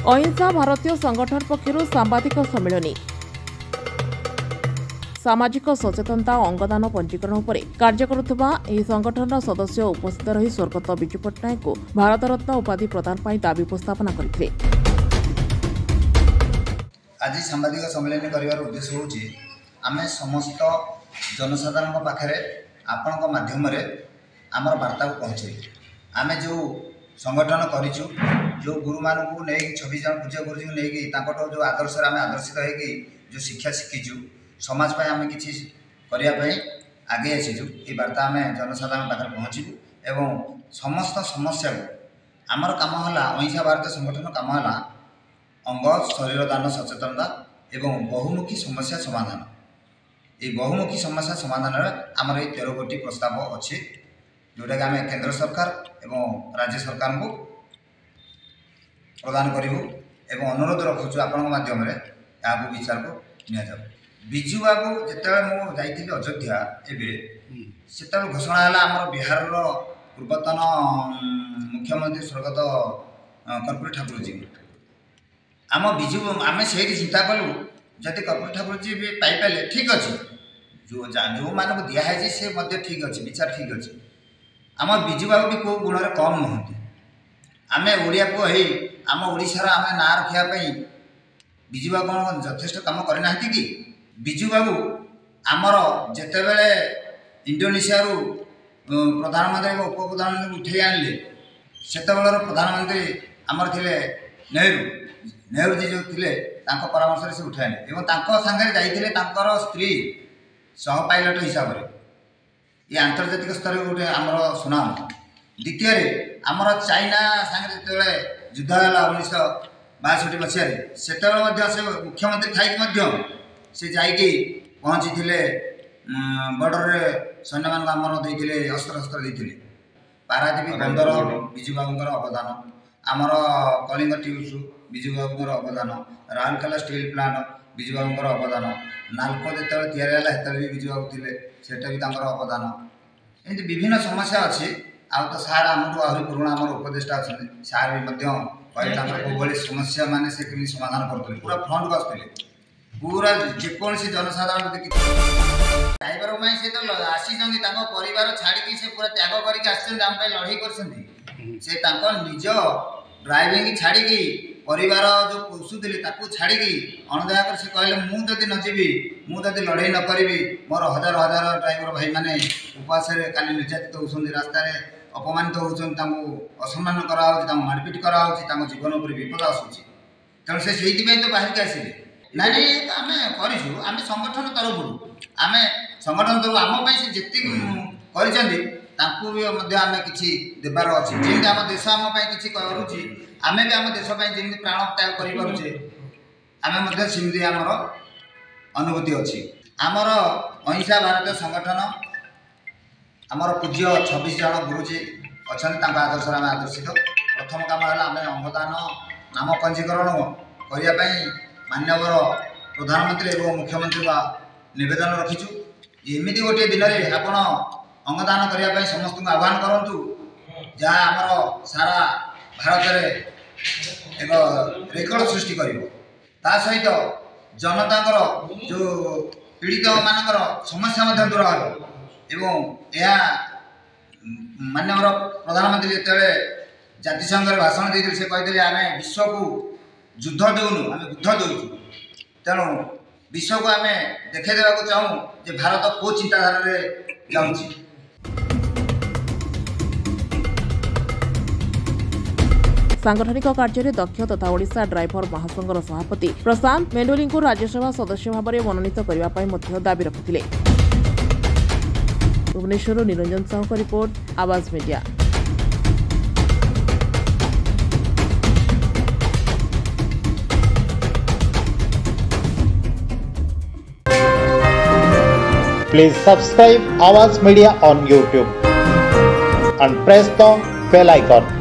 अहिंसा भारतीय संगठन पक्षर सांबादिक सम्मेलन सामाजिक सचेतनता अंगदान पंजीकरण पर कार्य करुवा संगठन सदस्य उपस्थित रही स्वर्गत विजु पट्टनायक को भारत रत्न उपाधि प्रदान पर दाबी उपस्थापन करते। आज सांबादिक सम्मेलन कर उद्देश्य हूँ आम समस्त जनसाधारण पाखे आपण माध्यम आमर वार्ता को पहुँचे आम जो संगठन करूँ जो गुरु मान को नहीं 26 जन पूज्य गुरुजी को नहीं जो आदर्श आम आदर्शित होगी जो शिक्षा शिखीचु समाज पर आम कि करने आगे आसीचु ये वार्ता आम जनसाधारण पाखे पहुँचू एवं समस्त समस्या को आमर कम है अहिंसा भारतीय संगठन कम है अंग शरीर दान सचेतनता एवं बहुमुखी समस्या समाधान। ये बहुमुखी समस्या समाधान आमर ये 13 गोटी प्रस्ताव अच्छे जोटा कि आम केंद्र सरकार एवं राज्य सरकार को प्रदान करूँ एवं अनुरोध रखुचु आपण माध्यम यहाँ विचार को निया विजु बाबू जिते मुझे अयोध्या एवं से घोषणा है आम बिहार पूर्वतन मुख्यमंत्री स्वर्गत कर्पूरी ठाकुर जी आम विजु आम से चिंता कलु जदि कर्पूरी ठाकुर जी भी पाइपारे ठीक अच्छे जो मानक दिखाई से ठीक अच्छे विचार ठीक अच्छे आम विजु बाबू भी कौ गुण कम नुहति आम ओडिया को आम ओडिशार आम ना रखापी विजु बाबू कौन यथेष्ट कम करना कि विजु बाबू आमर जिते बड़े इंडोनेशिया प्रधानमंत्री उप प्रधानमंत्री उठे आनिले से प्रधानमंत्री आमर थे नेहरू जी जो थे परामर्श से उठे आने सांगे जाइए स्त्री सह पायलट हिसाब से ये आंतर्जातिक स्तर गोटे आमर सुनाम द्वितीय आमर चाइना सांगे जो युद्ध है 1962 मसीह से मुख्यमंत्री थी से जाइए पहुँची थे बॉर्डर सैन्य मान आमर देते अस्त्र शस्त्र देते पारादीप बंदर विजु बाबूर अवदान आमर कलिंग ट्यूब्स विजु बाबूर अवदान राउरकेला स्टील प्लांट विजु बाबूर अवदान नालको जो या भी विजु बाबू थे सेटा भी अवदान एमती विभिन्न समस्या अच्छी आ तो सार आमको आहरी पुराणा आम उपदेष्टा अच्छा सार भी कई समस्या मान से समाधान करुले पूरा फ्रंट को आसते पूरा जेकोसी जनसाधारण ड्राइवर में से तो आसी परिवार छाड़ी से पूरा त्याग करके लड़ाई कर निज ड्राइविंग छाड़ी परिवार जो पोषुले छाड़ी अणदेखा कर से कहले मुझे नजीबी मुझे लड़ाई न करी मोर हजार हजार ड्राइवर भाई मैंने उपवास काली निर्यातित होती रास्तार अपमानित होती असम्मान कराऊँ मारपिट कराऊँ जीवन उपर विपद आसूँ तेणु से तो बाहर के आसिले ना आम करूँ आम संगठन तरफ आम संगठन तरफ आम से जी कर आम कि देवार अच्छे जमी आम देश आम कि करुच्ची आम भी आम देशपाई जमी प्राण त्याग करें आम सेमती आमर अनुभूति अच्छी आमर अहिंसा भारतीय संगठन आमर पूज्य 26 जन गुरुजी अच्छा आदर्श आम आदर्शित प्रथम काम है आम अंगदान नाम पंजीकरण करने मान्यवर प्रधानमंत्री एवं मुख्यमंत्री का निवेदन रखीचु एमती गोटे दिन में आप अंगदान करने समस्त आह्वान करूँ जहाँ आमर सारा भारत में एक रेकर्ड सृष्टि कर सहित जनता जो पीड़ित मानकर समस्या दूर एवं यह मान्यवर प्रधानमंत्री जिते जातिसंघ भाषण देते से कहते आम विश्व को युद्ध देउनु आम युद्ध दौचु तेणु विश्व को आम देखा चाहूँ जे भारत को चिंताधारा जाऊँगी। सांगठनिक कार्य दक्ष तथा ओडिशा ड्राइवर महासंघर सभापति प्रशांत मेंडोली को राज्यसभा सदस्य भाव में मनोनीत करने दाबी रखिले। भुवनेश्वर निरंजन साहू का रिपोर्ट आवाज media. Please subscribe Awaaz Media on YouTube and press the bell icon.